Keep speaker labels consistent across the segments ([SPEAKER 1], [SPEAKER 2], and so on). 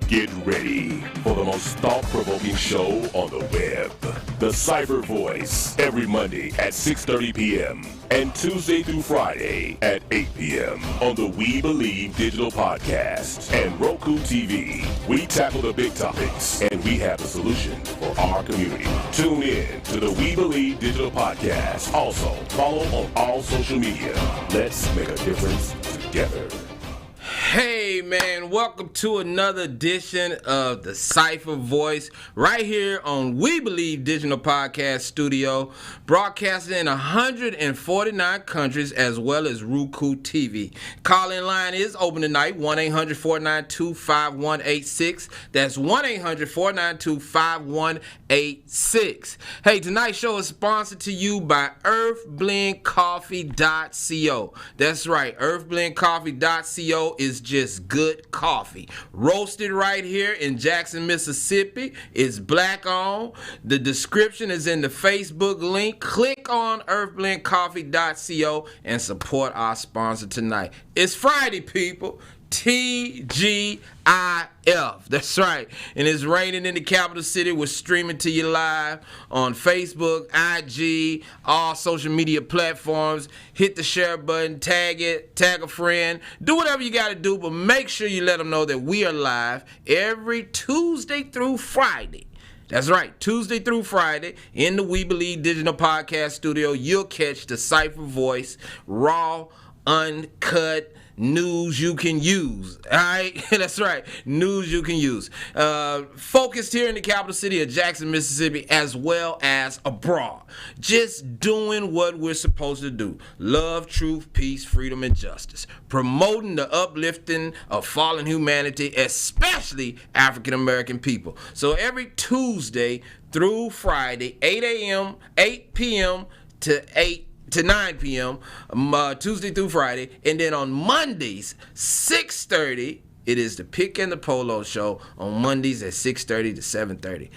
[SPEAKER 1] Get ready for the most thought-provoking show on the web. The Cipher Voice, every Monday at 6:30 p.m. and Tuesday through Friday at 8 p.m. on the We Believe Digital Podcast and Roku TV. We tackle the big topics, and we have the solution for our community. Tune in to the We Believe Digital Podcast. Also, follow on all social media. Let's make a difference together.
[SPEAKER 2] Hey man, welcome to another edition of the Cipher Voice right here on We Believe Digital Podcast Studio, broadcasting in 149 countries as well as Roku TV. Call-in line is open tonight, 1-800-492-5186. That's 1-800-492-5186. Hey, tonight's show is sponsored to you by earthblendcoffee.co. That's right, earthblendcoffee.co is just good coffee. Roasted right here in Jackson, Mississippi. It's black on. The description is in the Facebook link. Click on earthblendcoffee.co and support our sponsor tonight. It's Friday, people. TGIF. That's right. And it's raining in the capital city. We're streaming to you live on Facebook, IG, all social media platforms. Hit the share button, tag it, tag a friend. Do whatever you got to do, but make sure you let them know that we are live every Tuesday through Friday. That's right, Tuesday through Friday in the We Believe Digital Podcast Studio. You'll catch the Cipher Voice, raw, uncut, news you can use. All right, that's right, news you can use. Focused here in the capital city of Jackson, Mississippi, as well as abroad. Just doing what we're supposed to do. Love, truth, peace, freedom, and justice. Promoting the uplifting of fallen humanity, especially African American people. So every Tuesday through Friday, 8 p.m. to 9 p.m. Tuesday through Friday, and then on Mondays 6:30 it is the Pick and the Polo show on Mondays at 6:30 to 7:30.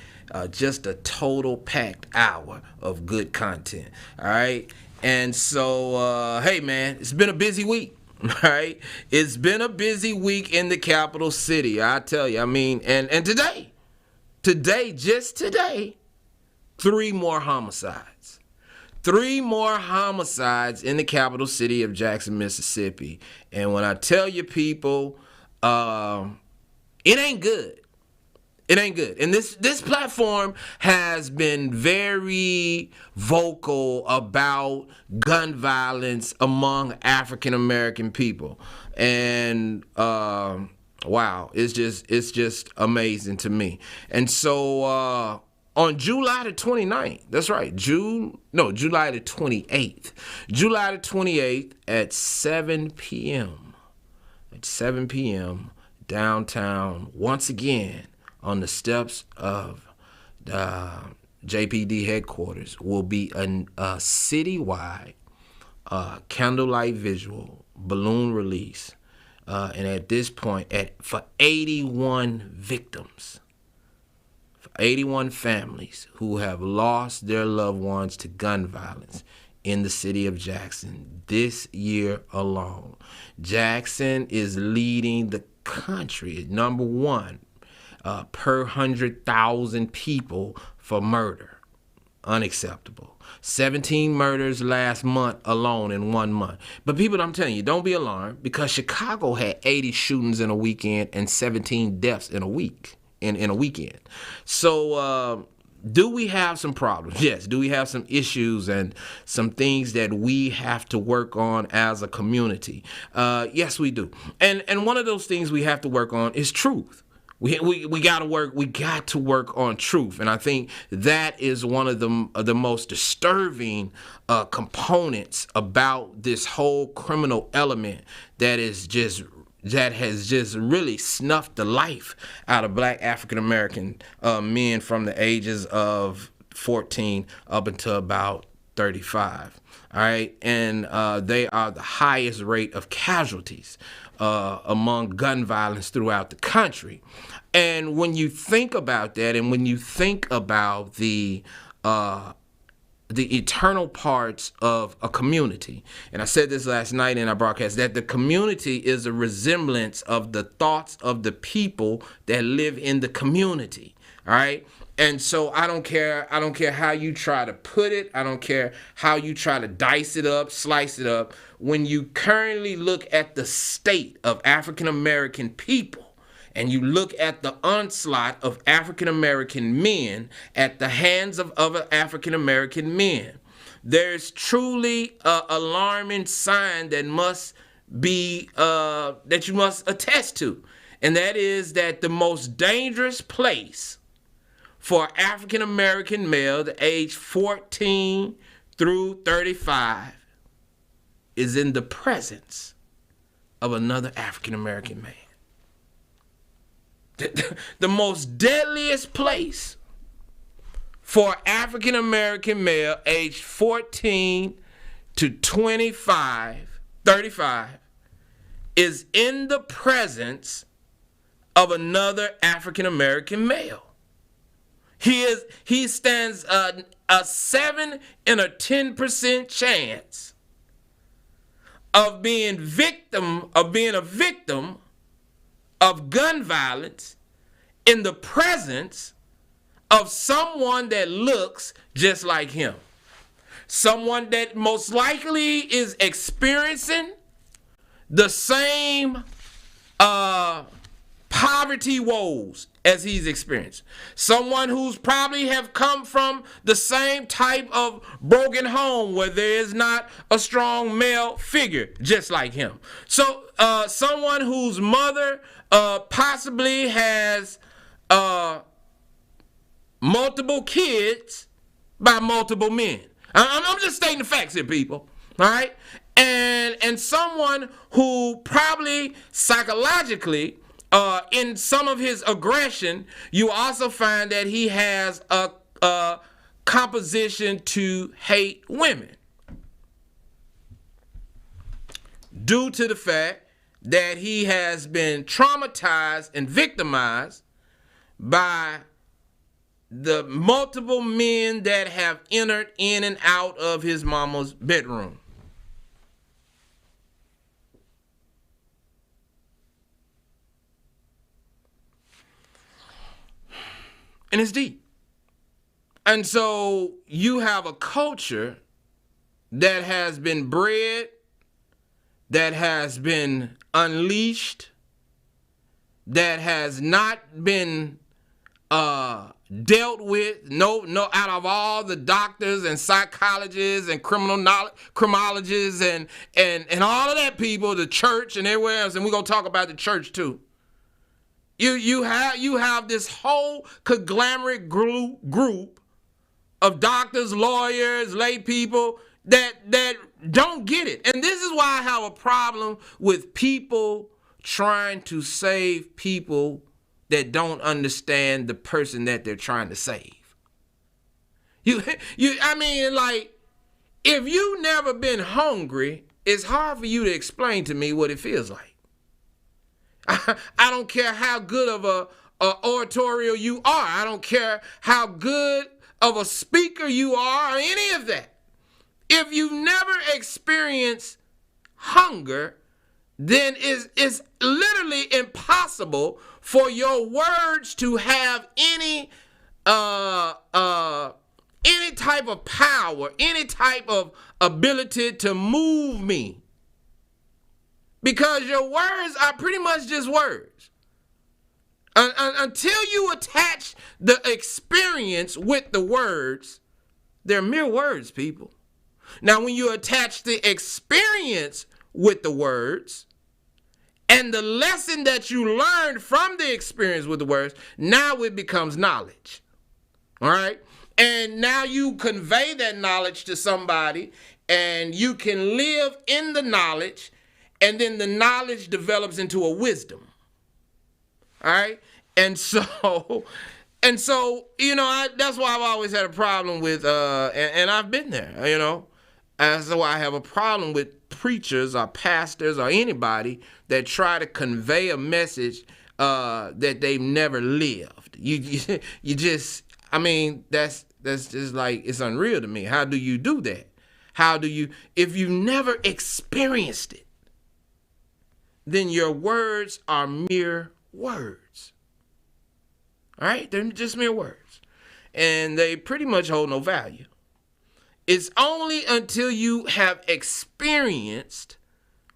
[SPEAKER 2] Just a total packed hour of good content. All right, and so hey man, it's been a busy week. All right, it's been a busy week in the capital city. I tell you, I mean, and today, just today, 3 more homicides. 3 more homicides in the capital city of Jackson, Mississippi. And when I tell you people, it ain't good. It ain't good. And this platform has been very vocal about gun violence among African American people. And wow, it's just amazing to me. And so on July the 29th, that's right, July the 28th. July the 28th at 7 p.m. At 7 p.m. downtown, once again, on the steps of JPD headquarters, will be a citywide candlelight visual balloon release. And at this point, for 81 victims. 81 families who have lost their loved ones to gun violence in the city of Jackson this year alone. Jackson is leading the country at number 1 per 100,000 people for murder. Unacceptable. 17 murders last month alone in 1 month. But people, I'm telling you, don't be alarmed, because Chicago had 80 shootings in a weekend and 17 deaths in a week. In a weekend. So do we have some problems? Yes. Do we have some issues and some things that we have to work on as a community? Yes, we do. And one of those things we have to work on is truth. We got to work on truth. And I think that is one of the most disturbing components about this whole criminal element that has just really snuffed the life out of black African American men from the ages of 14 up until about 35. All right, and they are the highest rate of casualties among gun violence throughout the country. And when you think about that, and when you think about the eternal parts of a community. And I said this last night in our broadcast, that the community is a resemblance of the thoughts of the people that live in the community. All right. And so I don't care how you try to put it. I don't care how you try to dice it up, slice it up. When you currently look at the state of African American people, and you look at the onslaught of African American men at the hands of other African American men, there's truly an alarming sign that must that you must attest to, and that is that the most dangerous place for African American male to age 14 through 35 is in the presence of another African American man. The most deadliest place for African American male aged 14 to 35 is in the presence of another African American male. He stands a 7 in a 10% chance of being a victim of gun violence in the presence of someone that looks just like him. Someone that most likely is experiencing the same poverty woes as he's experienced. Someone who's probably have come from the same type of broken home where there is not a strong male figure just like him. So someone whose mother possibly has multiple kids by multiple men. I'm just stating the facts here, people. All right? And someone who probably psychologically, in some of his aggression, you also find that he has a composition to hate women due to the fact that he has been traumatized and victimized by the multiple men that have entered in and out of his mama's bedroom. And it's deep. And so you have a culture that has been bred, that has been unleashed, that has not been dealt with, no, out of all the doctors and psychologists and criminologists and all of that people, the church and everywhere else, and we're gonna talk about the church too. You have this whole conglomerate group of doctors, lawyers, lay people that don't get it. And this is why I have a problem with people trying to save people that don't understand the person that they're trying to save. I mean, like, if you never been hungry, it's hard for you to explain to me what it feels like. I don't care how good of a oratorial you are. I don't care how good of a speaker you are or any of that. If you've never experienced hunger, then it's literally impossible for your words to have any type of power, any type of ability to move me. Because your words are pretty much just words. Until you attach the experience with the words, they're mere words, people. Now, when you attach the experience with the words and the lesson that you learned from the experience with the words, now it becomes knowledge. All right? And now you convey that knowledge to somebody, and you can live in the knowledge, and then the knowledge develops into a wisdom. All right? And so, that's why I've always had a problem with, and I've been there, That's why I have a problem with preachers or pastors or anybody that try to convey a message that they've never lived. You just, that's just like, it's unreal to me. How do you do that? If you've never experienced it, then your words are mere words. All right? They're just mere words. And they pretty much hold no value. It's only until you have experienced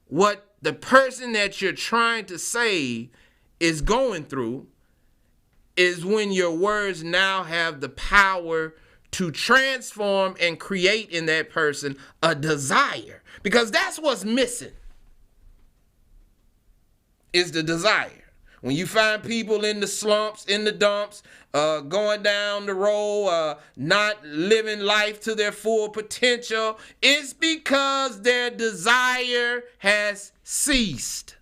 [SPEAKER 2] what the person that you're trying to save is going through is when your words now have the power to transform and create in that person a desire. Because that's what's missing. is the desire. When you find people in the slumps, in the dumps, going down the road, not living life to their full potential, it's because their desire has ceased.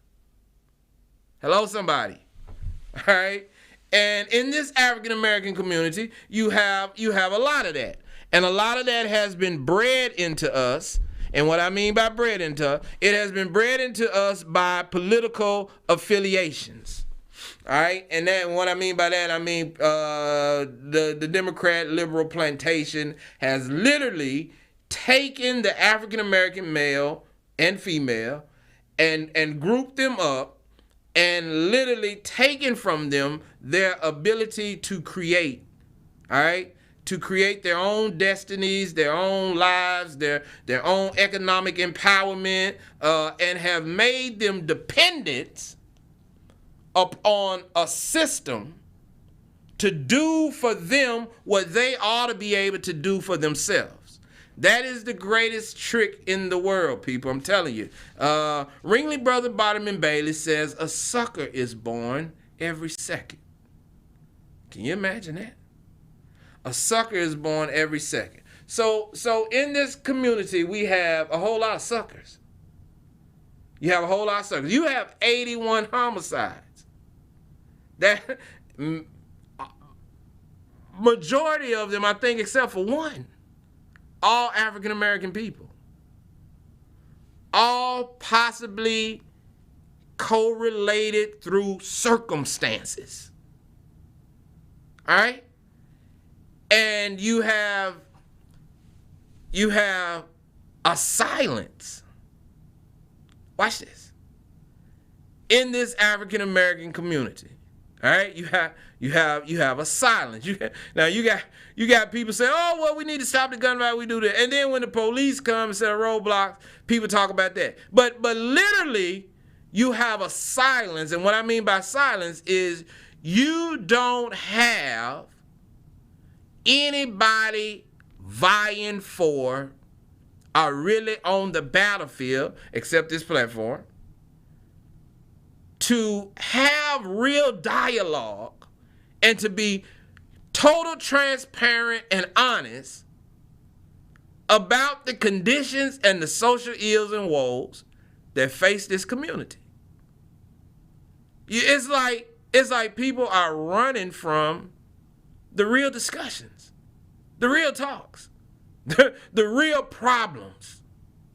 [SPEAKER 2] Hello, somebody. All right? And in this African American community, you have a lot of that. And a lot of that has been bred into us. And what I mean by bred into, it has been bred into us by political affiliations. All right, and then what I mean by that, I mean the Democrat liberal plantation has literally taken the African American male and female and grouped them up and literally taken from them their ability to create. All right, to create their own destinies, their own lives, their own economic empowerment, and have made them dependent upon a system to do for them what they ought to be able to do for themselves. That is the greatest trick in the world, people. I'm telling you. Ringley Brother Bottom Bailey says a sucker is born every second. Can you imagine that? A sucker is born every second. So in this community, we have a whole lot of suckers. You have a whole lot of suckers. You have 81 homicides. That majority of them, I think, except for one, all African American people, all possibly correlated through circumstances. All right, and you have a silence. Watch this. In this African American community. All right, you have a silence. You got people say, oh well, we need to stop the gun violence. We do that, and then when the police come and set roadblocks, people talk about that. But literally, you have a silence, and what I mean by silence is you don't have anybody vying for or really on the battlefield, except this platform, to have real dialogue and to be total transparent and honest about the conditions and the social ills and woes that face this community. It's like people are running from the real discussions, the real talks, the real problems.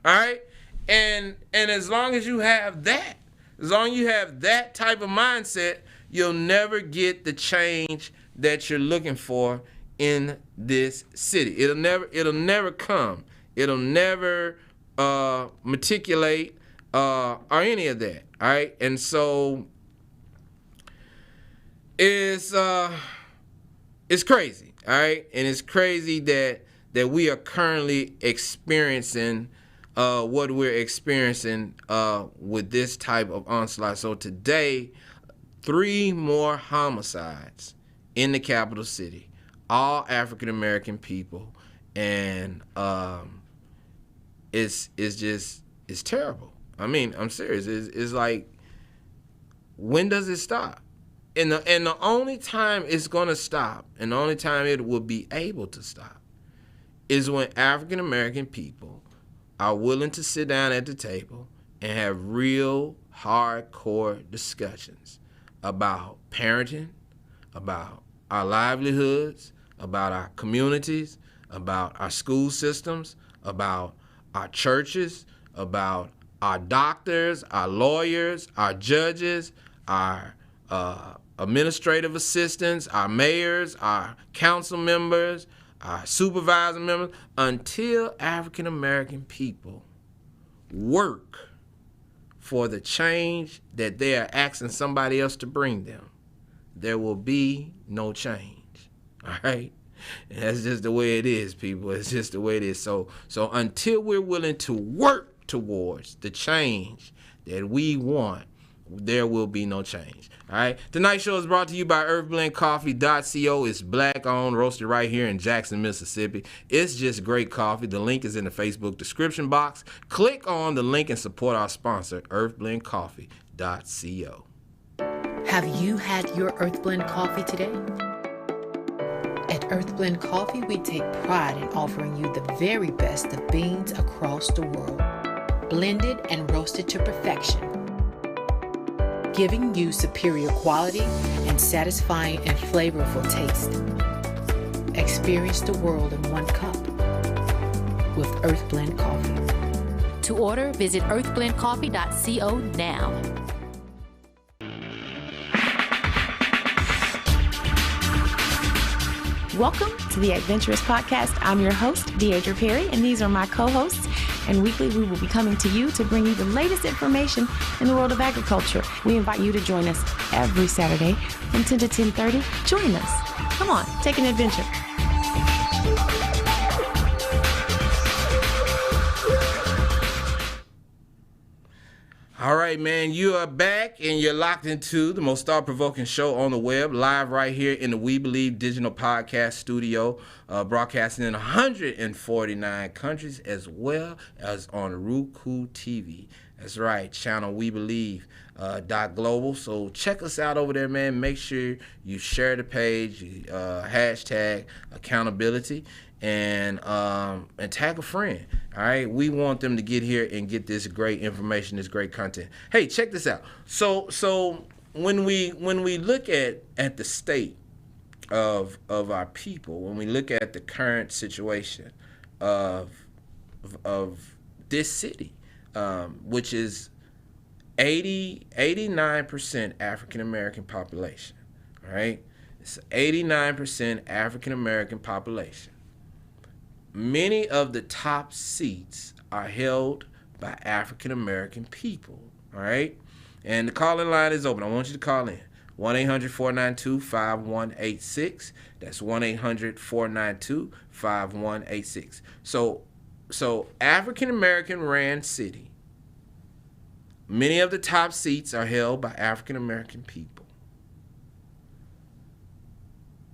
[SPEAKER 2] All right? And as long as you have that, as long as you have that type of mindset, you'll never get the change that you're looking for in this city. It'll never come. It'll never matriculate or any of that. All right, and so it's crazy. All right, and it's crazy that we are currently experiencing what we're experiencing with this type of onslaught. So today, 3 more homicides in the capital city, all African American people, and it's terrible. I mean, I'm serious. It's like, when does it stop? And the only time it's gonna stop, and the only time it will be able to stop, is when African American people are willing to sit down at the table and have real hardcore discussions about parenting, about our livelihoods, about our communities, about our school systems, about our churches, about our doctors, our lawyers, our judges, our administrative assistants, our mayors, our council members, our supervisor members, until African American people work for the change that they are asking somebody else to bring them, there will be no change. All right? And that's just the way it is, people. It's just the way it is. So until we're willing to work towards the change that we want, there will be no change. All right. Tonight's show is brought to you by earthblendcoffee.co. It's black owned, roasted right here in Jackson, Mississippi. It's just great coffee. The link is in the Facebook description box. Click on the link and support our sponsor, earthblendcoffee.co.
[SPEAKER 3] Have you had your Earth Blend coffee today? At Earth Blend Coffee, we take pride in offering you the very best of beans across the world, blended and roasted to perfection, giving you superior quality and satisfying and flavorful taste. Experience the world in one cup with Earth Blend Coffee.
[SPEAKER 4] To order, visit earthblendcoffee.co now.
[SPEAKER 5] Welcome to the Adventurous Podcast. I'm your host, Deidre Perry, and these are my co-hosts. And weekly, we will be coming to you to bring you the latest information in the world of agriculture. We invite you to join us every Saturday from 10 to 10:30. Join us. Come on, take an adventure.
[SPEAKER 2] All right, man, you are back and you're locked into the most thought-provoking show on the web, live right here in the We Believe Digital Podcast Studio, broadcasting in 149 countries as well as on Roku TV. That's right, channel We Believe .global. So check us out over there, man. Make sure you share the page, hashtag accountability, and tag a friend. All right, we want them to get here and get this great information, this great content. Hey, check this out. So when we look at the state of our people, when we look at the current situation of this city, which is 89% African American population. All right, it's 89% African American population. Many of the top seats are held by African American people, all right? And the calling line is open. I want you to call in. 1-800-492-5186. That's 1-800-492-5186. So African American ran city. Many of the top seats are held by African American people.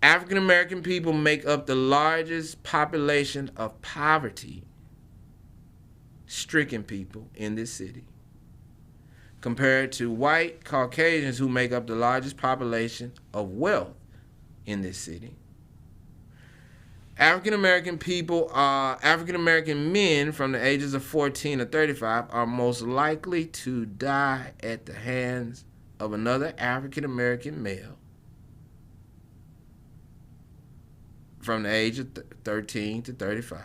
[SPEAKER 2] African American people make up the largest population of poverty-stricken people in this city, compared to white Caucasians who make up the largest population of wealth in this city. African American men from the ages of 14 to 35 are most likely to die at the hands of another African American male from the age of 13 to 35,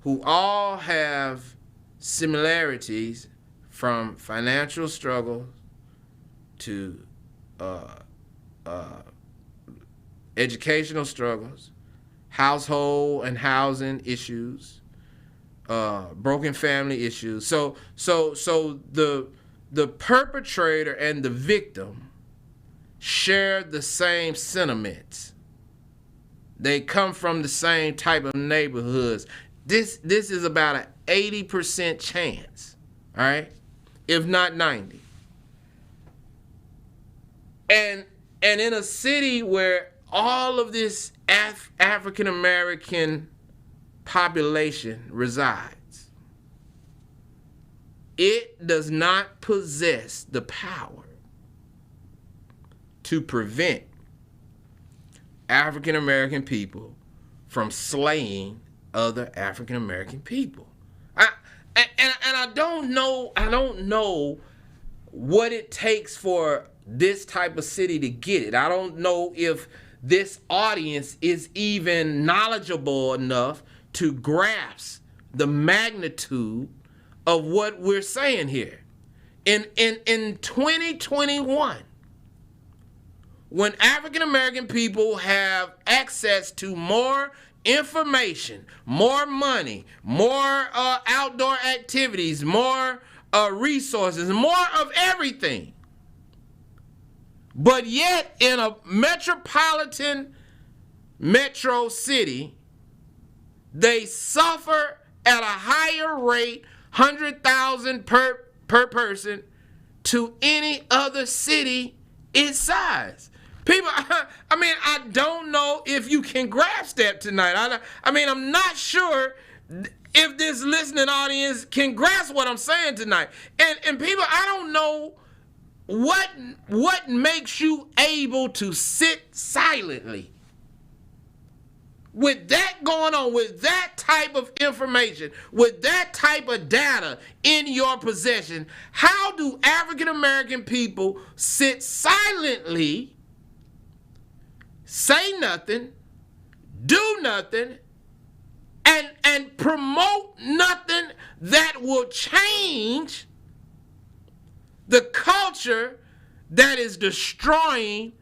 [SPEAKER 2] who all have similarities from financial struggles to educational struggles, household and housing issues, broken family issues. So the perpetrator and the victim share the same sentiments. They come from the same type of neighborhoods. This is about an 80% chance, all right, if not 90. And in a city where all of this African American population resides, it does not possess the power to prevent African American people from slaying other African American people. I don't know what it takes for this type of city to get it. I don't know if this audience is even knowledgeable enough to grasp the magnitude of what we're saying here. In 2021, when African American people have access to more information, more money, more outdoor activities, more resources, more of everything, but yet in a metropolitan metro city, they suffer at a higher rate, 100,000 per person, to any other city its size. People, I don't know if you can grasp that tonight. I'm not sure if this listening audience can grasp what I'm saying tonight. And people, I don't know what makes you able to sit silently? With that going on, with that type of information, with that type of data in your possession, how do African American people sit silently, say nothing, do nothing, and promote nothing that will change the culture that is destroying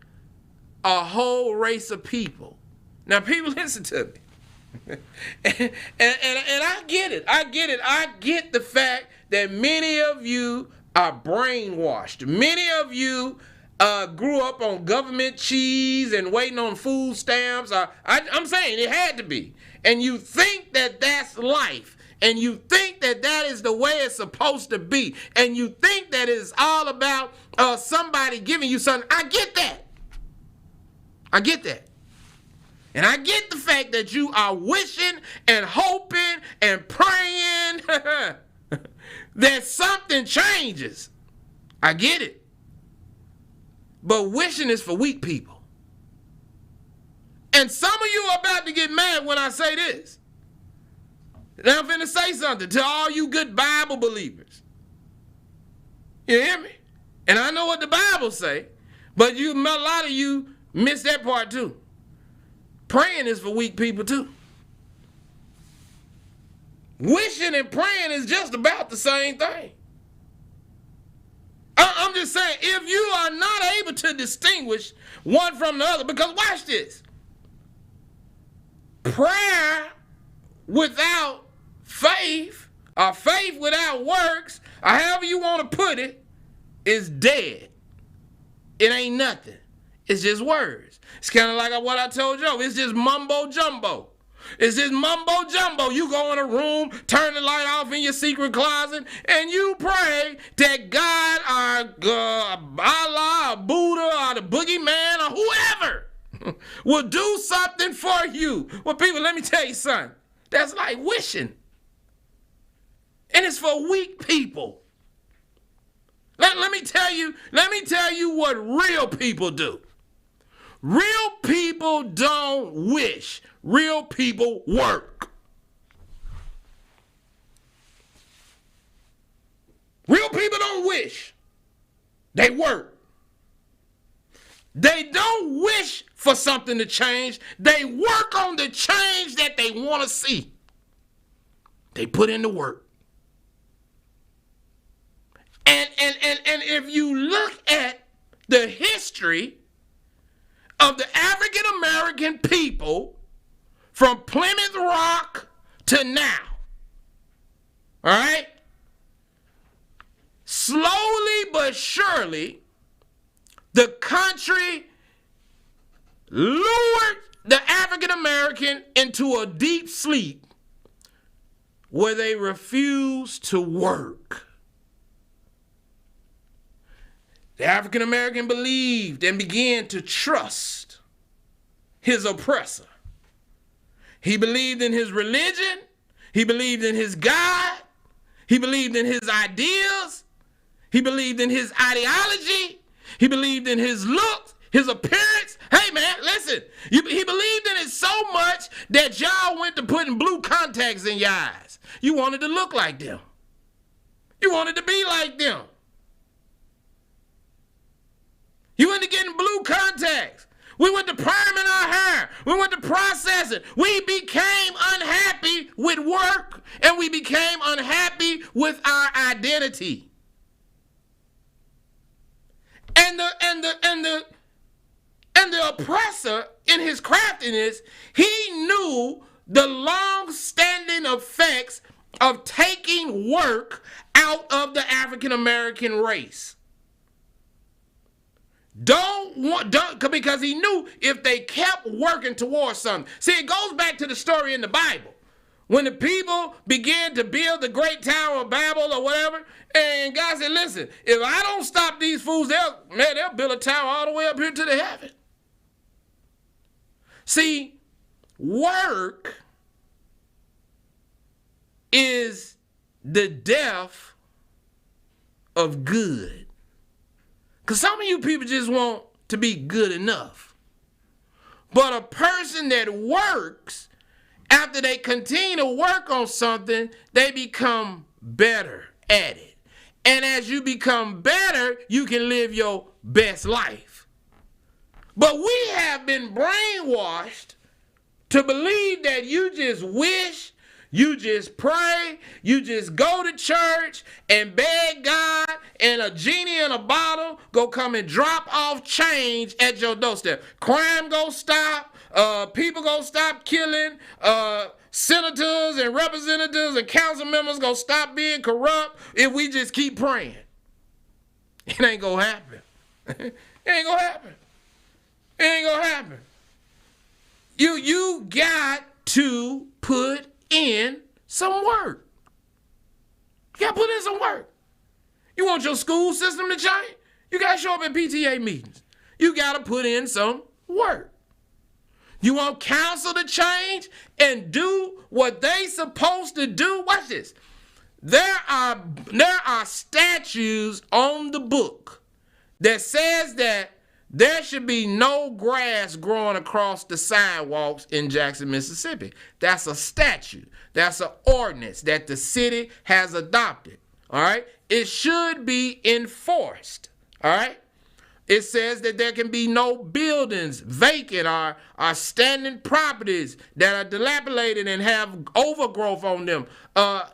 [SPEAKER 2] a whole race of people? Now, people, listen to me. and I get it. I get the fact that many of you are brainwashed. Many of you grew up on government cheese and waiting on food stamps. I'm saying it had to be. And you think that that's life. And you think that that is the way it's supposed to be. And you think that it's all about somebody giving you something. I get that. I get that. And I get the fact that you are wishing and hoping and praying that something changes. I get it. But wishing is for weak people. And some of you are about to get mad when I say this. Now I'm finna say something to all you good Bible believers. You hear me? And I know what the Bible say, but a lot of you miss that part too. Praying is for weak people too. Wishing and praying is just about the same thing. I'm just saying, if you are not able to distinguish one from the other, because watch this. Prayer without faith, or faith without works, or however you want to put it, is dead. It ain't nothing. It's just words. It's kind of like what I told you. It's just mumbo jumbo. It's just mumbo jumbo. You go in a room, turn the light off in your secret closet, and you pray that God or Allah or Buddha or the boogeyman or whoever will do something for you. Well, people, let me tell you something. That's like wishing. And it's for weak people. Let me tell you what real people do. Real people don't wish. Real people work. Real people don't wish. They work. They don't wish for something to change. They work on the change that they want to see. They put in the work. And if you look at the history of the African American people from Plymouth Rock to now, all right? Slowly but surely, the country lured the African American into a deep sleep where they refused to work. The African American believed and began to trust his oppressor. He believed in his religion. He believed in his God. He believed in his ideas. He believed in his ideology. He believed in his looks, his appearance. Hey, man, listen. He believed in it so much that y'all went to putting blue contacts in your eyes. You wanted to look like them. You wanted to be like them. You went to getting blue contacts. We went to priming our hair. We went to processing. We became unhappy with work, and we became unhappy with our identity. And the oppressor, in his craftiness, he knew the long-standing effects of taking work out of the African American race. Because he knew if they kept working towards something. See, it goes back to the story in the Bible. When the people began to build the great Tower of Babel or whatever, and God said, listen, if I don't stop these fools, they'll build a tower all the way up here to the heaven. See, work is the death of good. Because some of you people just want to be good enough. But a person that works, after they continue to work on something, they become better at it. And as you become better, you can live your best life. But we have been brainwashed to believe that you just wish, you just pray, you just go to church and beg God, and a genie in a bottle go come and drop off change at your doorstep. Crime go stop, people go stop killing, senators and representatives and council members go stop being corrupt if we just keep praying. It ain't gonna happen. It ain't gonna happen. It ain't gonna happen. You got to put in some work. You gotta put in some work. You want your school system to change? You gotta show up at PTA meetings. You gotta put in some work. You want council to change and do what they supposed to do? Watch this. There are statutes on the book that says that there should be no grass growing across the sidewalks in Jackson, Mississippi. That's a statute. That's an ordinance that the city has adopted. All right? It should be enforced. All right? It says that there can be no buildings vacant or standing properties that are dilapidated and have overgrowth on them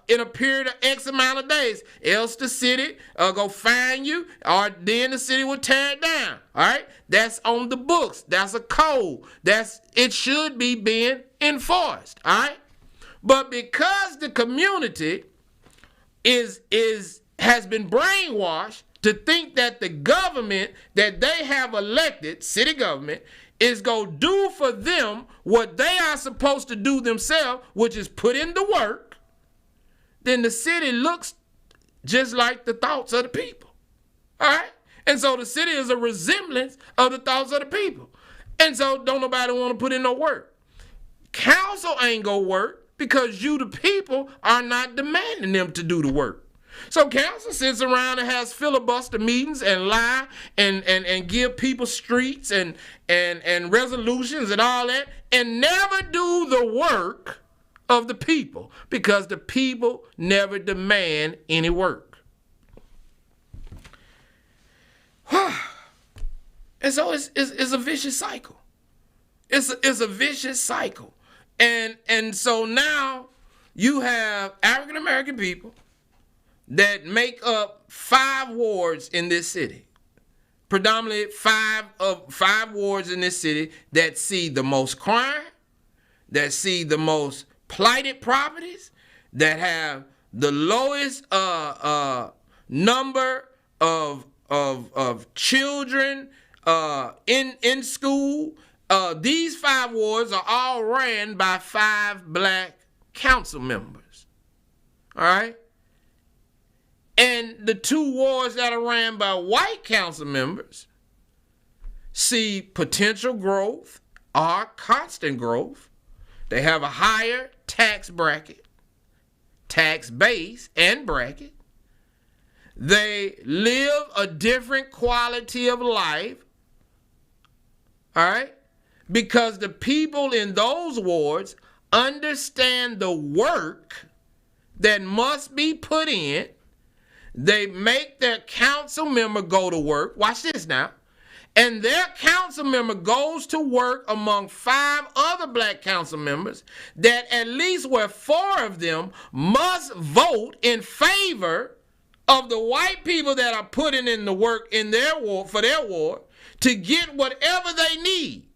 [SPEAKER 2] in a period of X amount of days. Else the city go fine you, or then the city will tear it down. All right? That's on the books. That's a code. It should be being enforced. All right? But because the community has been brainwashed to think that the government that they have elected, city government, is going to do for them what they are supposed to do themselves, which is put in the work, then the city looks just like the thoughts of the people. All right? And so the city is a resemblance of the thoughts of the people. And so don't nobody want to put in no work. Council ain't going to work because you, the people, are not demanding them to do the work. So council sits around and has filibuster meetings and lie and give people streets and resolutions and all that, and never do the work of the people because the people never demand any work. And so it's a vicious cycle. It's a vicious cycle. And so now you have African American people that make up 5 wards in this city. Predominantly 5 wards in this city that see the most crime, that see the most plighted properties, that have the lowest number of children in school. These 5 wards are all ran by 5 black council members. All right? And the 2 wards that are ran by white council members see potential growth or constant growth. They have a higher tax bracket, tax base, and bracket. They live a different quality of life, all right? Because the people in those wards understand the work that must be put in. They make their council member go to work. Watch this now. And their council member goes to work among 5 other black council members that at least where 4 of them must vote in favor of the white people that are putting in the work in their ward, for their ward, to get whatever they need.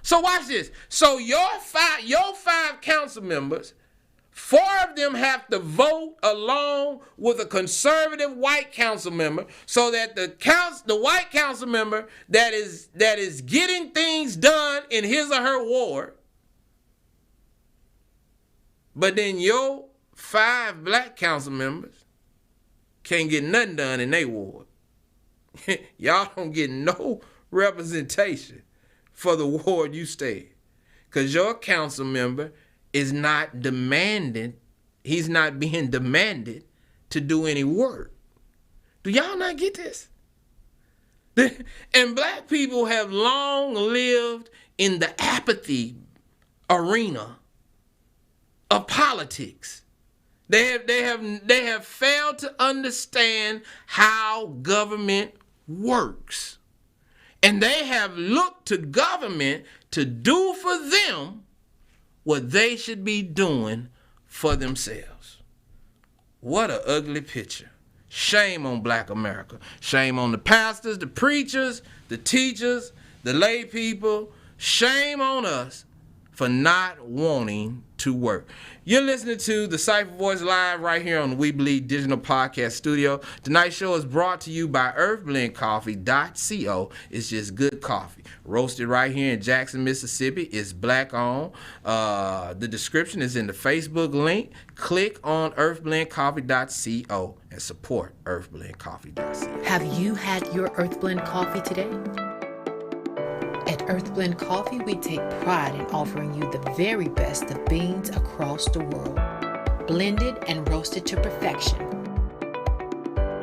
[SPEAKER 2] So watch this. So your 5 council members, 4 of them have to vote along with a conservative white council member so that the white council member that is getting things done in his or her ward, but then your 5 black council members can't get nothing done in their ward. Y'all don't get no representation for the ward you stay in because your council member is not demanding, he's not being demanded to do any work. Do y'all not get this? And black people have long lived in the apathy arena of politics. They have failed to understand how government works. And they have looked to government to do for them what they should be doing for themselves. What an ugly picture. Shame on black America. Shame on the pastors, the preachers, the teachers, the lay people. Shame on us for not wanting to work. You're listening to the Cipher Voice live right here on the We Believe Digital Podcast Studio. Tonight's show is brought to you by earthblendcoffee.co. It's just good coffee. Roasted right here in Jackson, Mississippi. It's black owned. The description is in the Facebook link. Click on earthblendcoffee.co and support earthblendcoffee.co.
[SPEAKER 3] Have you had your Earthblend coffee today? At Earthblend Coffee, we take pride in offering you the very best of beans across the world, blended and roasted to perfection,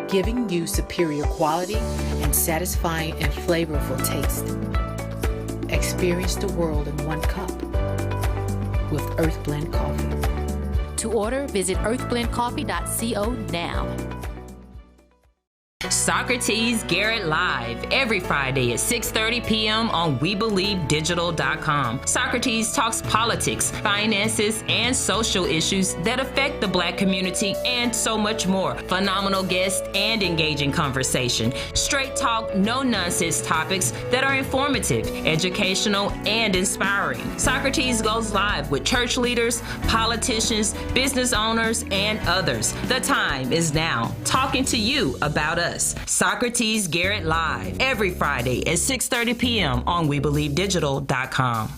[SPEAKER 3] giving you superior quality and satisfying and flavorful taste. Experience the world in one cup with Earthblend Coffee.
[SPEAKER 4] To order, visit earthblendcoffee.co now.
[SPEAKER 6] Socrates Garrett Live every Friday at 6:30 p.m. on WeBelieveDigital.com. Socrates talks politics, finances, and social issues that affect the black community and so much more. Phenomenal guests and engaging conversation. Straight talk, no nonsense topics that are informative, educational, and inspiring. Socrates goes live with church leaders, politicians, business owners, and others. The time is now. Talking to you about us. Socrates Garrett Live every Friday at 6:30 p.m. on WeBelieveDigital.com.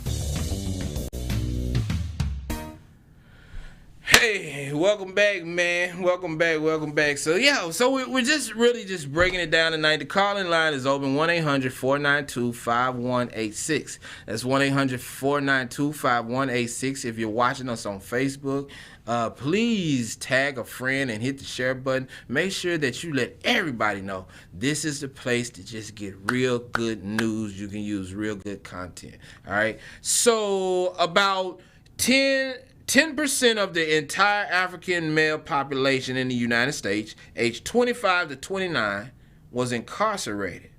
[SPEAKER 2] Hey, welcome back, man. Welcome back. So we're just really just breaking it down tonight. The calling line is open, 1-800-492-5186. That's 1-800-492-5186. If you're watching us on Facebook, please tag a friend and hit the share button. Make sure that you let everybody know this is the place to just get real good news. You can use real good content. All right. So about 10% of the entire African male population in the United States, aged 25 to 29, was incarcerated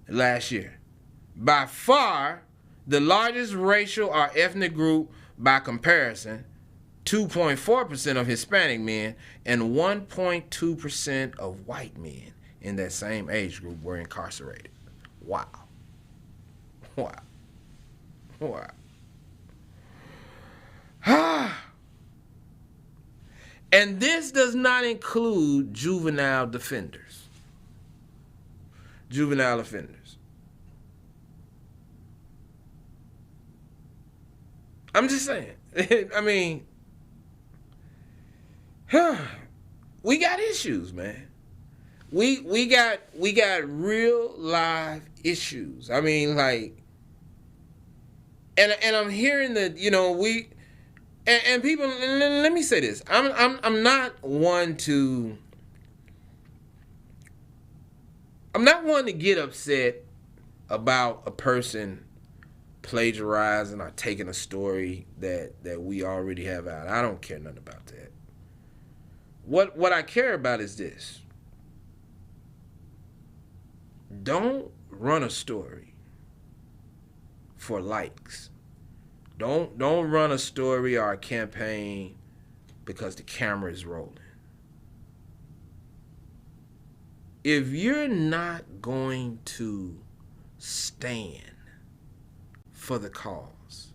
[SPEAKER 2] last year. By far, the largest racial or ethnic group by comparison, 2.4% of Hispanic men and 1.2% of white men in that same age group were incarcerated. Wow. And this does not include juvenile offenders. I'm just saying. I mean, we got issues, man. We got real live issues. I mean, like, and I'm hearing that, you know, and people, let me say this. I'm not one to get upset about a person plagiarizing or taking a story that we already have out. I don't care nothing about that. What I care about is this. Don't run a story for likes. Don't run a story or a campaign because the camera is rolling. If you're not going to stand for the cause,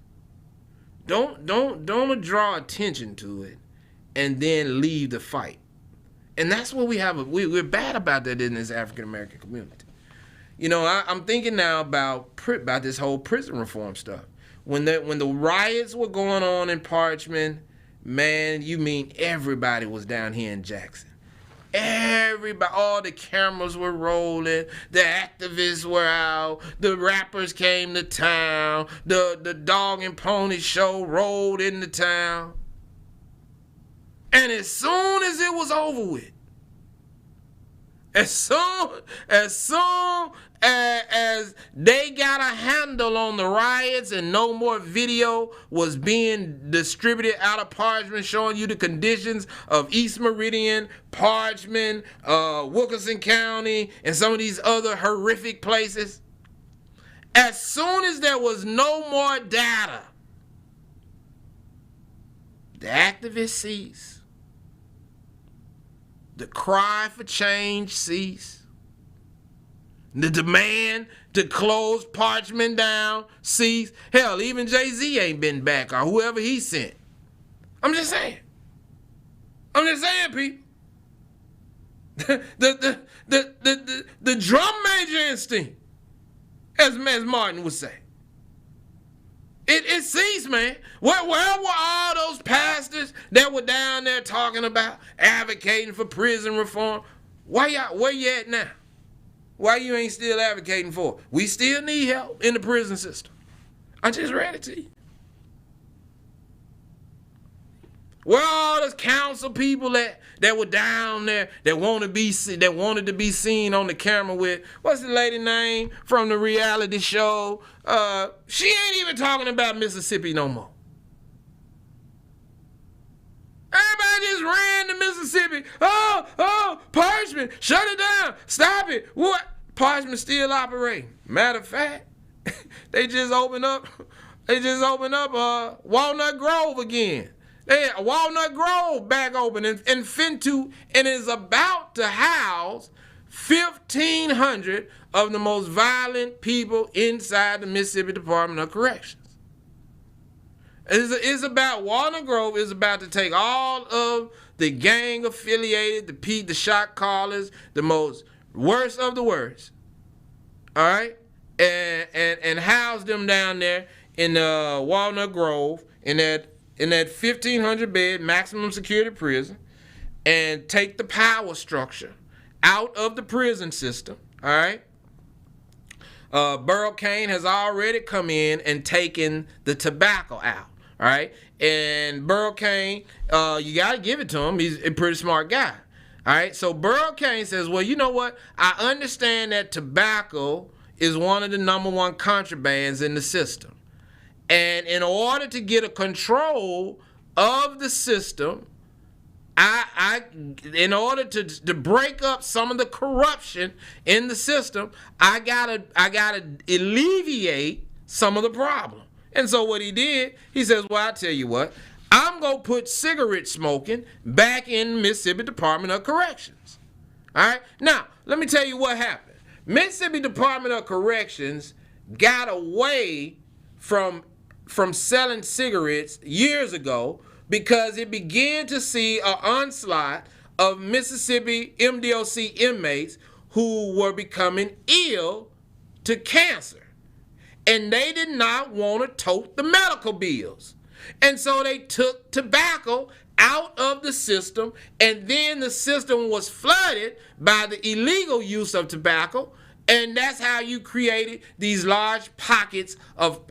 [SPEAKER 2] don't draw attention to it and then leave the fight. And that's what we have. We're bad about that in this African American community. You know, I'm thinking now about this whole prison reform stuff. When the riots were going on in Parchman, man, you mean everybody was down here in Jackson. Everybody, all the cameras were rolling, the activists were out, the rappers came to town, the dog and pony show rolled into town. And as soon as it was over with, As soon as they got a handle on the riots and no more video was being distributed out of Parchman showing you the conditions of East Meridian, Parchman, Wilkinson County, and some of these other horrific places, as soon as there was no more data, the activists ceased. The cry for change ceased. The demand to close Parchman down ceased. Hell, even Jay-Z ain't been back, or whoever he sent. I'm just saying, people. the drum major instinct, as Martin would say. It ceased, man. Where were all those pastors that were down there talking about advocating for prison reform? Where you at now? Why you ain't still advocating for it? We still need help in the prison system. I just read it to you. Where all those council people that were down there that wanted to be seen on the camera with, what's the lady name from the reality show? She ain't even talking about Mississippi no more. Everybody just ran to Mississippi. Oh, Parchman, shut it down. Stop it. What? Parchman still operating. Matter of fact, they just opened up Walnut Grove again. Walnut Grove back open and Fintu, and is about to house 1,500 of the most violent people inside the Mississippi Department of Corrections. It's about Walnut Grove is about to take all of the gang affiliated, the shot callers, the most worst of the worst, all right, and house them down there in Walnut Grove in that 1,500 bed maximum security prison, and take the power structure out of the prison system, all right. Burl Cain has already come in and taken the tobacco out. All right, and Burl Cain, you got to give it to him. He's a pretty smart guy. All right, so Burl Cain says, well, you know what? I understand that tobacco is one of the #1 contrabands in the system. And in order to get a control of the system, in order to break up some of the corruption in the system, I gotta alleviate some of the problem. And so what he did, he says, well, I tell you what, I'm going to put cigarette smoking back in Mississippi Department of Corrections. All right? Now, let me tell you what happened. Mississippi Department of Corrections got away from selling cigarettes years ago because it began to see an onslaught of Mississippi MDOC inmates who were becoming ill to cancer. And they did not want to tote the medical bills. And so they took tobacco out of the system, and then the system was flooded by the illegal use of tobacco, and that's how you created these large pockets of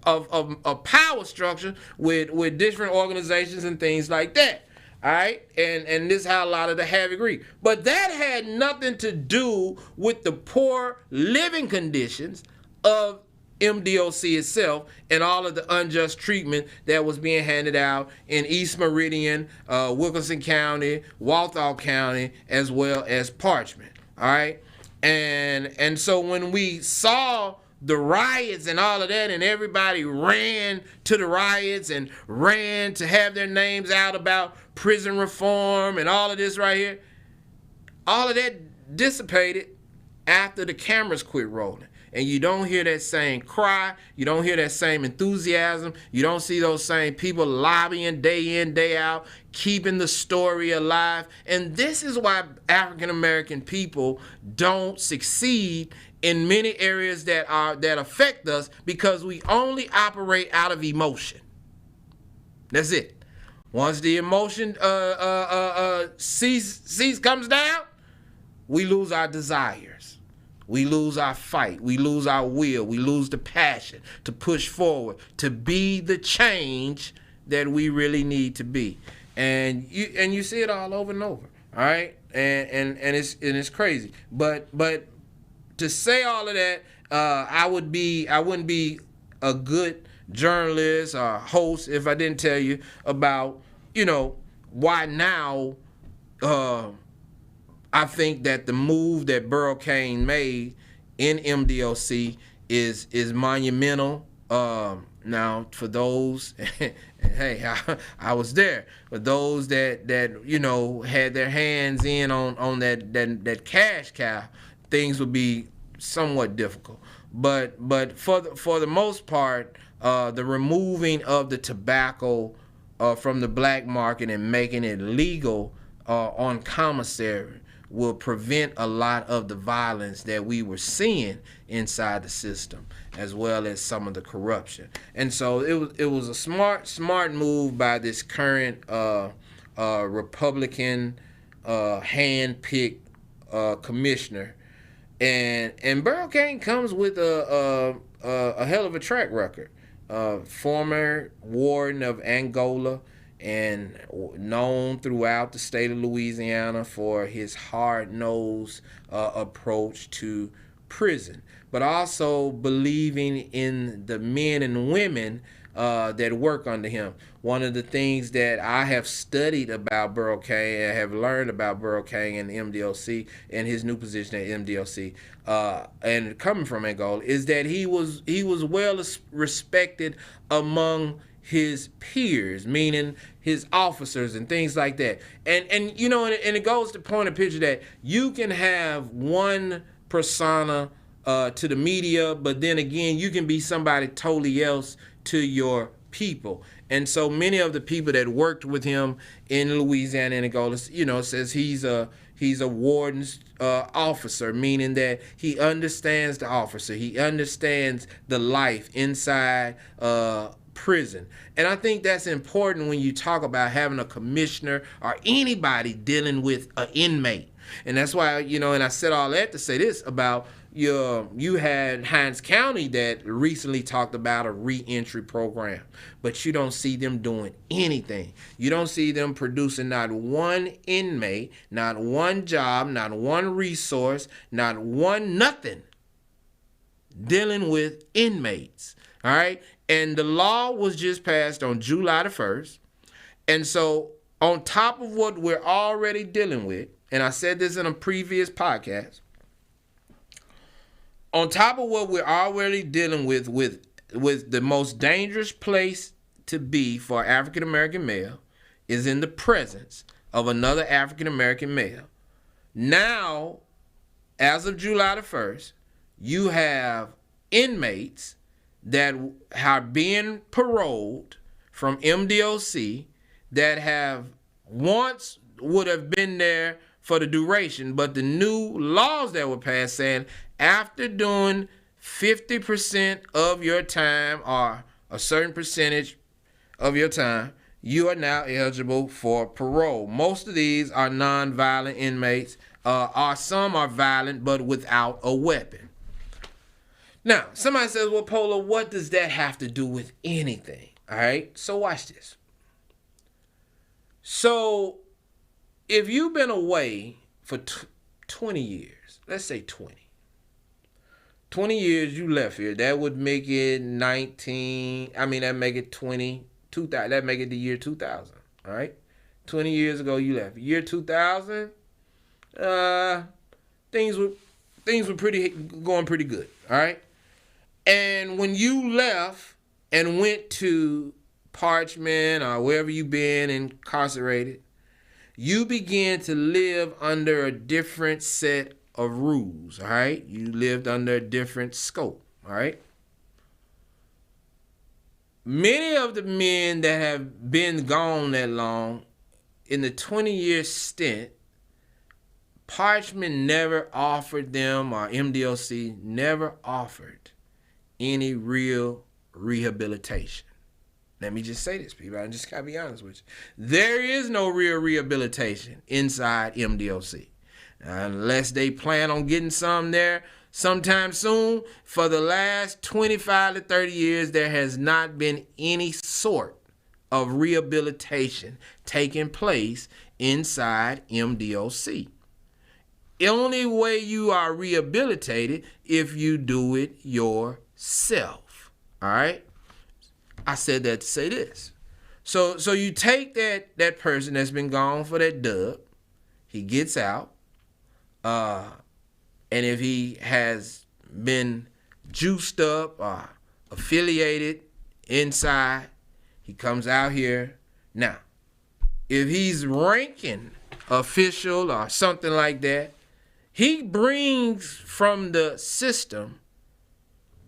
[SPEAKER 2] power structure with different organizations and things like that. All right, and this is how a lot of the havoc reaped. But that had nothing to do with the poor living conditions of MDOC itself and all of the unjust treatment that was being handed out in East Meridian, Wilkinson County, Walthall County, as well as Parchman. All right, and so when we saw the riots and all of that, and everybody ran to the riots and ran to have their names out about prison reform and all of this right here, all of that dissipated after the cameras quit rolling. And you don't hear that same cry. You don't hear that same enthusiasm. You don't see those same people lobbying day in, day out, keeping the story alive. And this is why African American people don't succeed in many areas that affect us, because we only operate out of emotion. That's it. Once the emotion comes down, we lose our desires. We lose our fight. We lose our will. We lose the passion to push forward, to be the change that we really need to be. And you see it all over and over. All right? and it's crazy. But to say all of that, I wouldn't be a good journalist or host if I didn't tell you about, why now I think that the move that Burl Cain made in MDOC is monumental. Now, for those, hey, I was there. For those that had their hands in on that cash cow, things would be somewhat difficult. But for the most part, the removing of the tobacco from the black market and making it legal on commissary will prevent a lot of the violence that we were seeing inside the system, as well as some of the corruption. And so it was a smart move by this current Republican hand-picked commissioner. And Burl Cain comes with a hell of a track record. Former warden of Angola, and known throughout the state of Louisiana for his hard-nosed approach to prison, but also believing in the men and women that work under him. One of the things that I have studied about Burl Cain and have learned about Burl Cain and MDOC and his new position at MDOC, and coming from Angola, is that he was well respected among his peers, meaning his officers and things like that. And it goes to point a picture that you can have one persona to the media, but then again, you can be somebody totally else to your people. And so many of the people that worked with him in Louisiana and Angola, says he's a warden's officer, meaning that he understands the officer. He understands the life inside prison. And I think that's important when you talk about having a commissioner or anybody dealing with an inmate. And that's why, and I said all that to say this about you had Hinds County that recently talked about a reentry program, but you don't see them doing anything. You don't see them producing not one inmate, not one job, not one resource, not one nothing dealing with inmates. All right? And the law was just passed on July the 1st. And so on top of what we're already dealing with, and I said this in a previous podcast, on top of what we're already dealing with the most dangerous place to be for an African-American male is in the presence of another African-American male. Now, as of July the 1st, you have inmates that are being paroled from MDOC that have once would have been there for the duration, but the new laws that were passed saying after doing 50% of your time or a certain percentage of your time, you are now eligible for parole. Most of these are non-violent inmates, or some are violent but without a weapon. Now, somebody says, well, Polo, what does that have to do with anything? All right, so watch this. So, if you've been away for 20 years, let's say 20 years you left here, that would make it 20, that make it the year 2000, all right? 20 years ago you left. Year 2000, things were going pretty good, all right? And when you left and went to Parchment or wherever you've been incarcerated, you began to live under a different set of rules, all right? You lived under a different scope, all right? Many of the men that have been gone that long, in the 20-year stint, Parchment never offered them, or MDOC never offered any real rehabilitation. Let me just say this, people. I just gotta be honest with you. There is no real rehabilitation inside MDOC. Unless they plan on getting some there sometime soon. For the last 25 to 30 years, there has not been any sort of rehabilitation taking place inside MDOC. only way you are rehabilitated if you do it yourself. All right? I said that to say this. So you take that person that's been gone for that dub, he gets out, and if he has been juiced up or affiliated inside, he comes out here. Now, if he's ranking official or something like that, he brings from the system,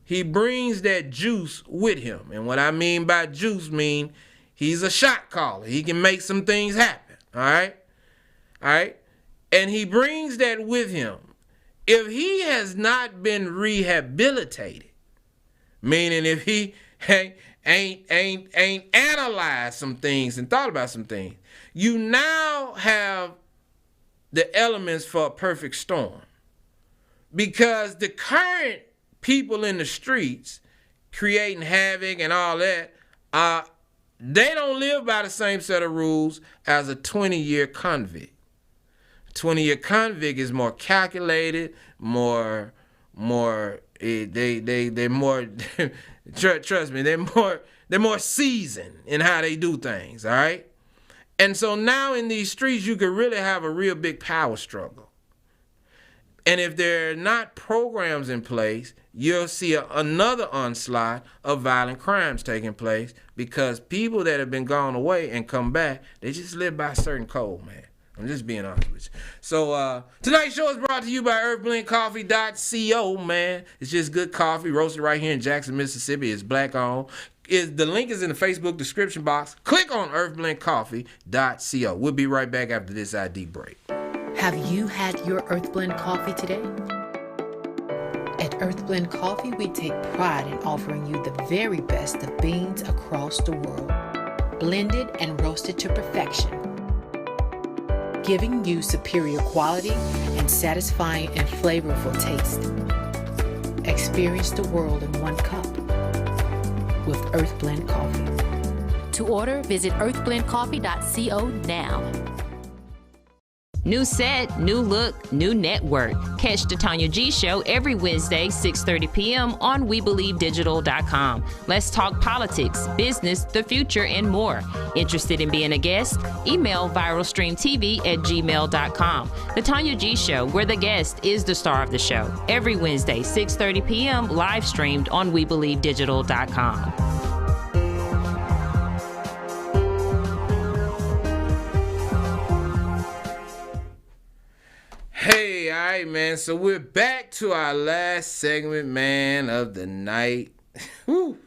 [SPEAKER 2] he brings that juice with him. And what I mean by juice mean he's a shot caller. He can make some things happen. All right? All right? And he brings that with him. If he has not been rehabilitated, meaning if he ain't analyzed some things and thought about some things, you now have the elements for a perfect storm. Because the current people in the streets creating havoc and all that, they don't live by the same set of rules as a 20-year convict. 20-year convict is more calculated, more they're more trust me, they're more seasoned in how they do things, all right? And so now in these streets you could really have a real big power struggle. And if there are not programs in place, you'll see another onslaught of violent crimes taking place because people that have been gone away and come back, they just live by a certain code, man. I'm just being honest with you. So tonight's show is brought to you by earthblendcoffee.co, man. It's just good coffee roasted right here in Jackson, Mississippi. It's black owned. The link is in the Facebook description box. Click on earthblendcoffee.co. We'll be right back after this ID break.
[SPEAKER 3] Have you had your Earthblend coffee today? At Earthblend Coffee, we take pride in offering you the very best of beans across the world, blended and roasted to perfection, giving you superior quality and satisfying and flavorful taste. Experience the world in one cup with Earthblend Coffee.
[SPEAKER 4] To order, visit earthblendcoffee.co now.
[SPEAKER 6] New set, new look, new network. Catch the Tanya G Show every Wednesday, 6:30 p.m. on WeBelieveDigital.com. Let's talk politics, business, the future, and more. Interested in being a guest? Email viralstreamtv@gmail.com. The Tanya G Show, where the guest is the star of the show. Every Wednesday, 6:30 p.m. live streamed on WeBelieveDigital.com.
[SPEAKER 2] Hey, all right, man. So we're back to our last segment, man, of the night. Whew.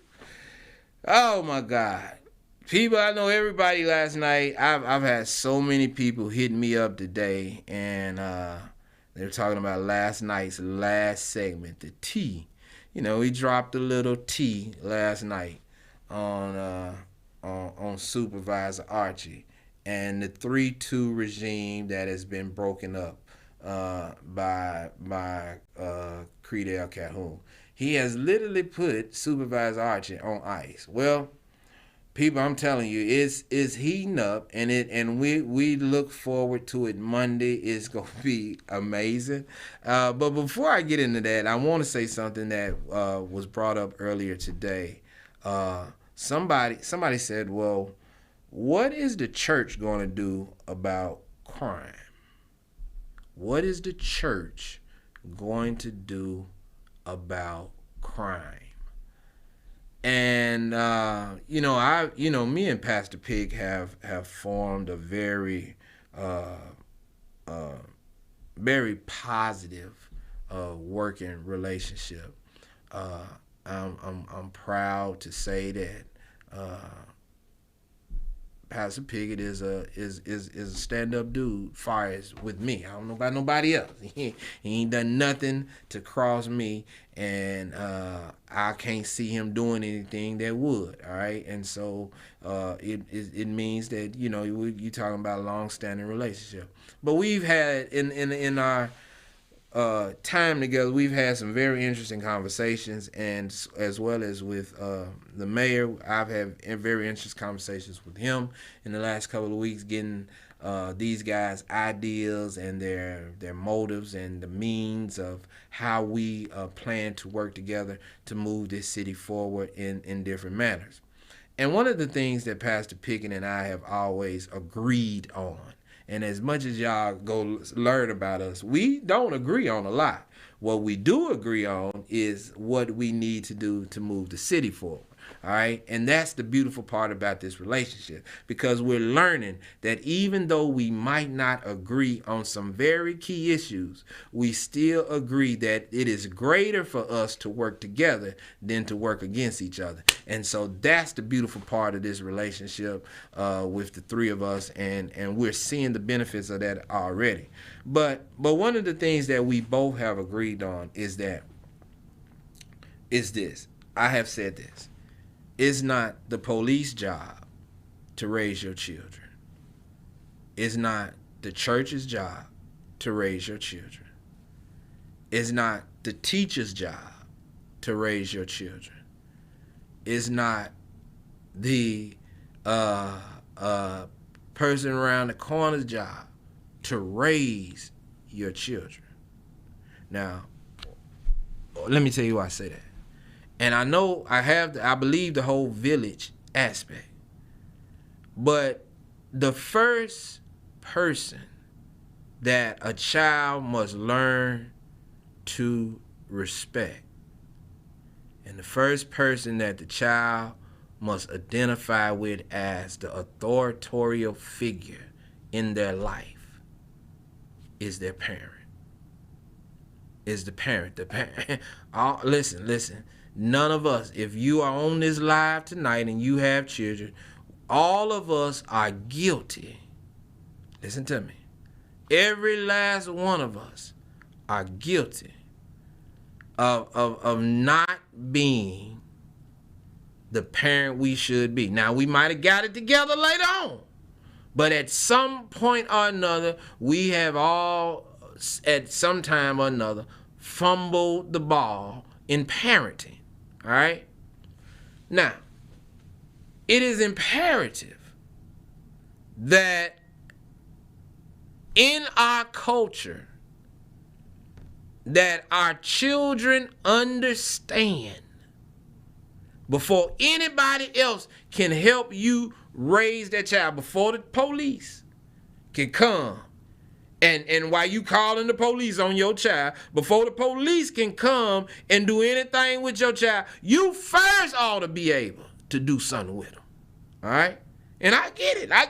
[SPEAKER 2] Oh, my God. People, I know everybody last night. I've had so many people hitting me up today, and they were talking about last night's last segment, the T. You know, we dropped a little T last night on Supervisor Archie and the 3-2 regime that has been broken up by Creedell Calhoun. He has literally put Supervisor Archie on ice. Well, people, I'm telling you, it's heating up, and we look forward to it. Monday is gonna be amazing. But before I get into that, I want to say something that was brought up earlier today. Somebody said, "Well, what is the church going to do about crime? What is the church going to do about crime?" And me and Pastor Pig have formed a very very positive working relationship. I'm proud to say that Pastor Piggott is a stand-up dude, far as with me. I don't know about nobody else. He ain't done nothing to cross me, and I can't see him doing anything that would. All right, and so it means that you talking about a long-standing relationship. But we've had in our time together, we've had some very interesting conversations, and as well as with the mayor, I've had very interesting conversations with him in the last couple of weeks, getting these guys' ideas and their motives and the means of how we plan to work together to move this city forward in different manners. And one of the things that Pastor Pickett and I have always agreed on, and as much as y'all go learn about us, we don't agree on a lot. What we do agree on is what we need to do to move the city forward. All right. And that's the beautiful part about this relationship, because we're learning that even though we might not agree on some very key issues, we still agree that it is greater for us to work together than to work against each other. And so that's the beautiful part of this relationship with the three of us. And we're seeing the benefits of that already. But one of the things that we both have agreed on is this. I have said this. It's not the police job to raise your children. It's not the church's job to raise your children. It's not the teacher's job to raise your children. It's not the person around the corner's job to raise your children. Now, let me tell you why I say that. And I know I believe the whole village aspect. But the first person that a child must learn to respect, and the first person that the child must identify with as the authorial figure in their life is their parent. Is the parent. Listen. None of us, if you are on this live tonight and you have children, all of us are guilty. Listen to me. Every last one of us are guilty of not being the parent we should be. Now, we might have got it together later on, but at some point or another, we have all, at some time or another, fumbled the ball in parenting. All right? Now, it is imperative that in our culture that our children understand before anybody else can help you raise that child, before the police can come and while you calling the police on your child, before the police can come and do anything with your child, you first ought to be able to do something with them. All right? And I get it. I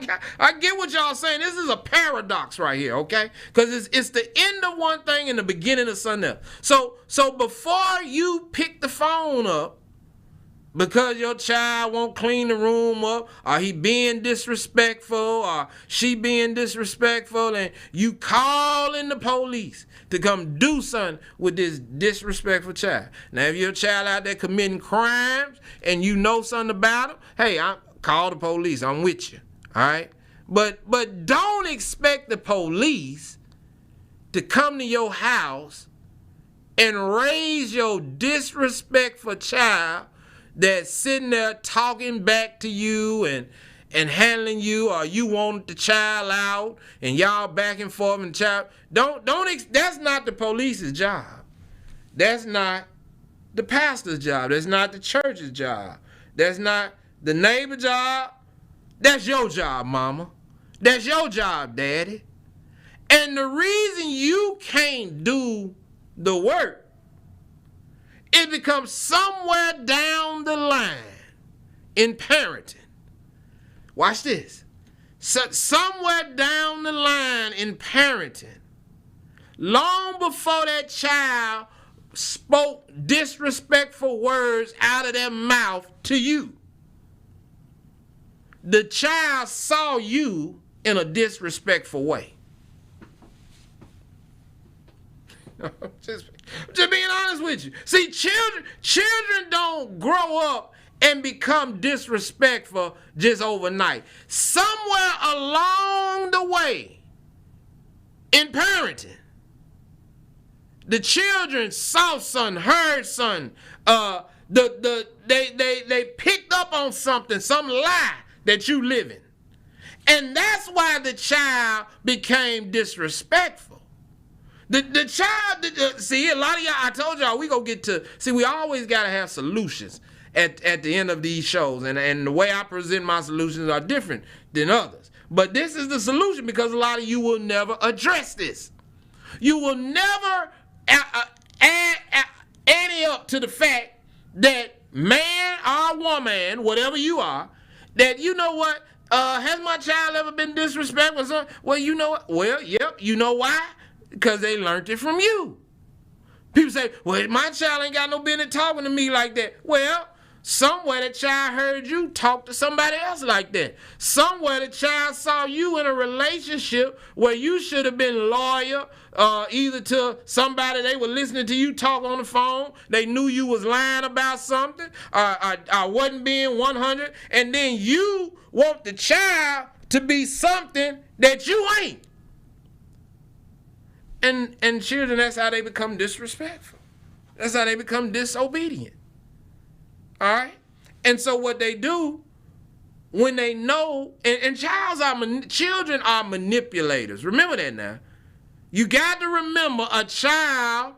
[SPEAKER 2] get what y'all saying. This is a paradox right here, okay? Because it's the end of one thing and the beginning of something else. So before you pick the phone up because your child won't clean the room up, or he being disrespectful, or she being disrespectful, and you calling the police to come do something with this disrespectful child. Now, if your child out there committing crimes and you know something about him, hey, call the police. I'm with you, all right? But don't expect the police to come to your house and raise your disrespectful child that's sitting there talking back to you and handling you, or you want the child out and y'all back and forth, and child that's not the police's job. That's not the pastor's job. That's not the church's job. That's not the neighbor's job. That's your job, mama. That's your job, daddy. And the reason you can't do the work, it becomes somewhere down the line in parenting. Watch this. So somewhere down the line in parenting, long before that child spoke disrespectful words out of their mouth to you, the child saw you in a disrespectful way. Just being honest with you. See, children don't grow up and become disrespectful just overnight. Somewhere along the way in parenting, the children saw something, heard something. They picked up on something, some lie that you live in. And that's why the child became disrespectful. The child, see, a lot of y'all, I told y'all, we gonna get to, see, we always gotta have solutions at the end of these shows. And the way I present my solutions are different than others. But this is the solution because a lot of you will never address this. You will never ante up to the fact that man or woman, whatever you are, that you know what, has my child ever been disrespectful? Well, you know what? Well, yep. You know why? Because they learned it from you. People say, well, my child ain't got no business talking to me like that. Well, somewhere the child heard you talk to somebody else like that. Somewhere the child saw you in a relationship where you should have been loyal, either to somebody they were listening to you talk on the phone, they knew you was lying about something, or wasn't being 100, and then you want the child to be something that you ain't. And children, that's how they become disrespectful. That's how they become disobedient. All right? And so what they do, when they know, and children are manipulators. Remember that now. You got to remember a child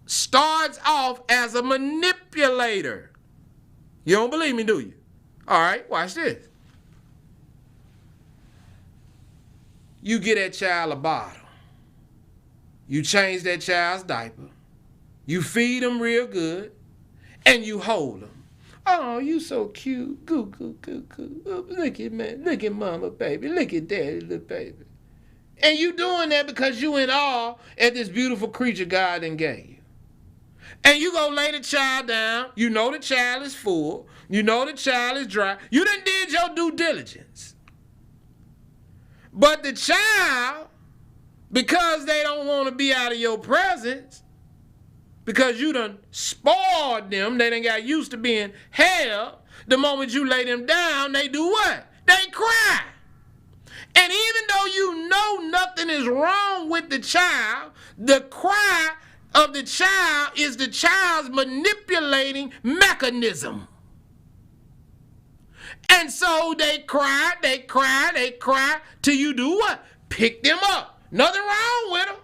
[SPEAKER 2] starts off as a manipulator. You don't believe me, do you? All right, watch this. You get that child a bottle. You change that child's diaper. You feed them real good. And you hold them. Oh, you so cute. Goo, goo, goo, goo. Oh, look at man. Look at mama, baby. Look at daddy, little baby. And you doing that because you in awe at this beautiful creature God done gave you. And you go lay the child down. You know the child is full. You know the child is dry. You done did your due diligence. But the child, because they don't want to be out of your presence, because you done spoiled them, they done got used to being held, the moment you lay them down, they do what? They cry. And even though you know nothing is wrong with the child, the cry of the child is the child's manipulating mechanism. And so they cry till you do what? Pick them up. Nothing wrong with them.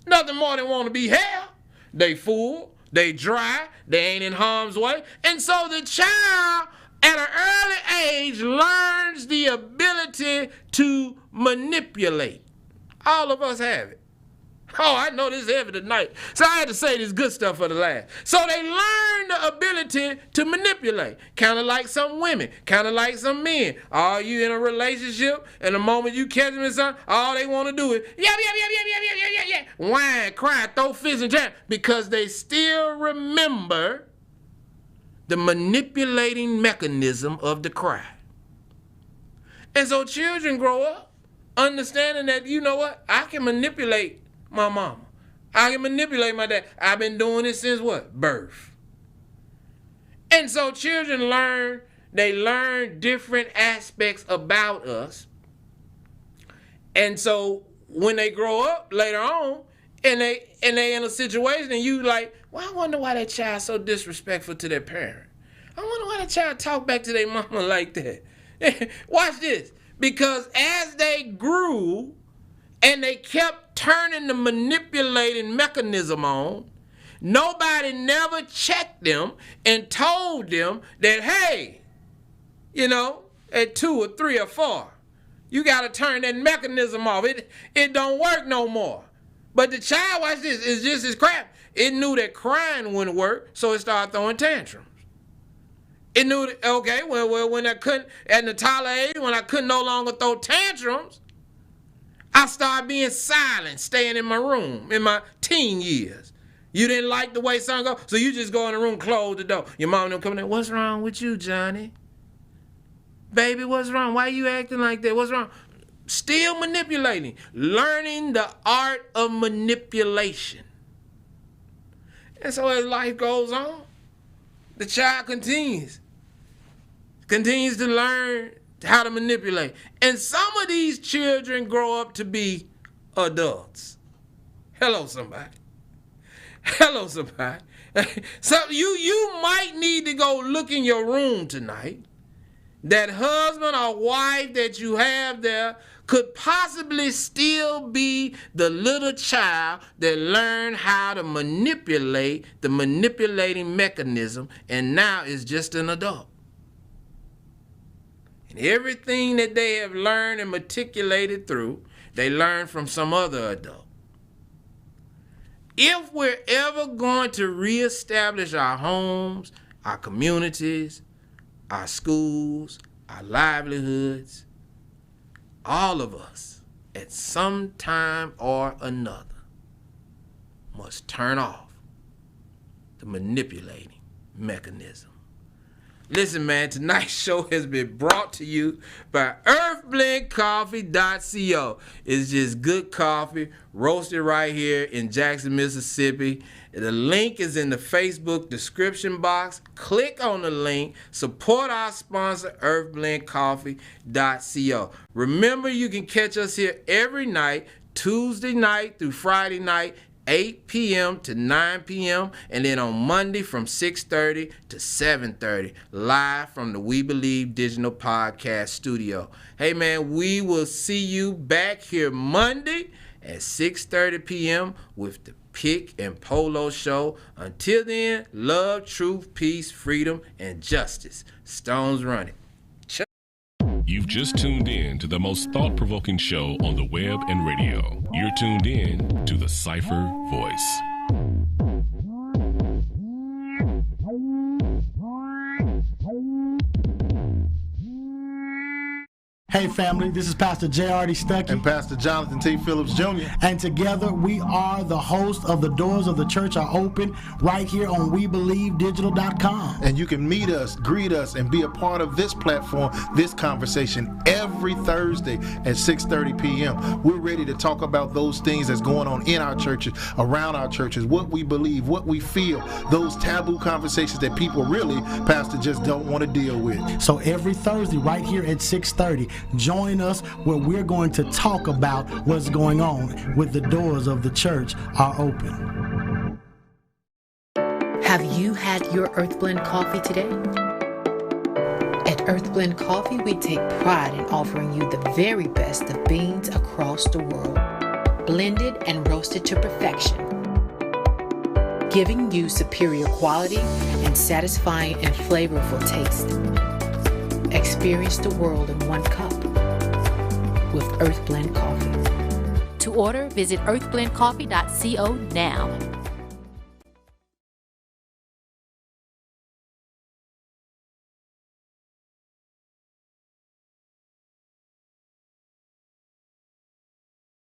[SPEAKER 2] Nothing more than want to be held. They full, they dry, they ain't in harm's way. And so the child at an early age learns the ability to manipulate. All of us have it. Oh, I know this is heavy tonight. So I had to say this good stuff for the last. So they learn the ability to manipulate. Kind of like some women, kind of like some men. Are you in a relationship and the moment you catch them in something, all they want to do is whine, cry, throw fists and jam, because they still remember the manipulating mechanism of the cry. And so children grow up understanding that, you know what, I can manipulate my mama. I can manipulate my dad. I've been doing this since what? Birth. And so children learn different aspects about us. And so when they grow up later on and they in a situation and you like, well, I wonder why that child's so disrespectful to their parent. I wonder why that child talk back to their mama like that. Watch this. Because as they grew and they kept turning the manipulating mechanism on, nobody never checked them and told them that, hey, you know, at 2 or 3 or 4, you got to turn that mechanism off. It don't work no more. But the child, watch this, is just as crap. It knew that crying wouldn't work, so it started throwing tantrums. It knew that, okay, well, when I couldn't, at the toddler age, when I couldn't no longer throw tantrums, I started being silent, staying in my room in my teen years. You didn't like the way something go, so you just go in the room, close the door. Your mom don't come in, what's wrong with you, Johnny? Baby, what's wrong? Why you acting like that? What's wrong? Still manipulating. Learning the art of manipulation. And so as life goes on, the child continues to learn how to manipulate. And some of these children grow up to be adults. Hello, somebody. Hello, somebody. So you might need to go look in your room tonight that husband or wife that you have there could possibly still be the little child that learned how to manipulate the manipulating mechanism and now is just an adult. And everything that they have learned and matriculated through, they learned from some other adult. If we're ever going to reestablish our homes, our communities, our schools, our livelihoods, all of us at some time or another must turn off the manipulating mechanism. Listen, man, tonight's show has been brought to you by earthblendcoffee.co. It's just good coffee, roasted right here in Jackson, Mississippi. The link is in the Facebook description box. Click on the link. Support our sponsor, earthblendcoffee.co. Remember, you can catch us here every night, Tuesday night through Friday night, 8 p.m. to 9 p.m. and then on Monday from 6:30 to 7:30, live from the We Believe Digital Podcast Studio. Hey, man, we will see you back here Monday at 6:30 p.m. with the Pick and Polo Show. Until then, love, truth, peace, freedom, and justice. Stones running.
[SPEAKER 1] You've just tuned in to the most thought-provoking show on the web and radio. You're tuned in to the Cipher Voice.
[SPEAKER 7] Hey family, this is Pastor J.R.D. Stuckey
[SPEAKER 8] and Pastor Jonathan T. Phillips Jr.
[SPEAKER 7] And together we are the host of The Doors of the Church Are Open right here on WeBelieveDigital.com.
[SPEAKER 8] And you can meet us, greet us, and be a part of this platform, this conversation every Thursday at 6:30 p.m. We're ready to talk about those things that's going on in our churches, around our churches, what we believe, what we feel, those taboo conversations that people really, Pastor, just don't want to deal with.
[SPEAKER 7] So every Thursday right here at 6:30, join us where we're going to talk about what's going on with the doors of the church are open.
[SPEAKER 3] Have you had your Earthblend coffee today? At Earthblend Coffee, we take pride in offering you the very best of beans across the world, blended and roasted to perfection, giving you superior quality and satisfying and flavorful taste. Experience the world in one cup with Earthblend Coffee.
[SPEAKER 4] To order, visit earthblendcoffee.co now.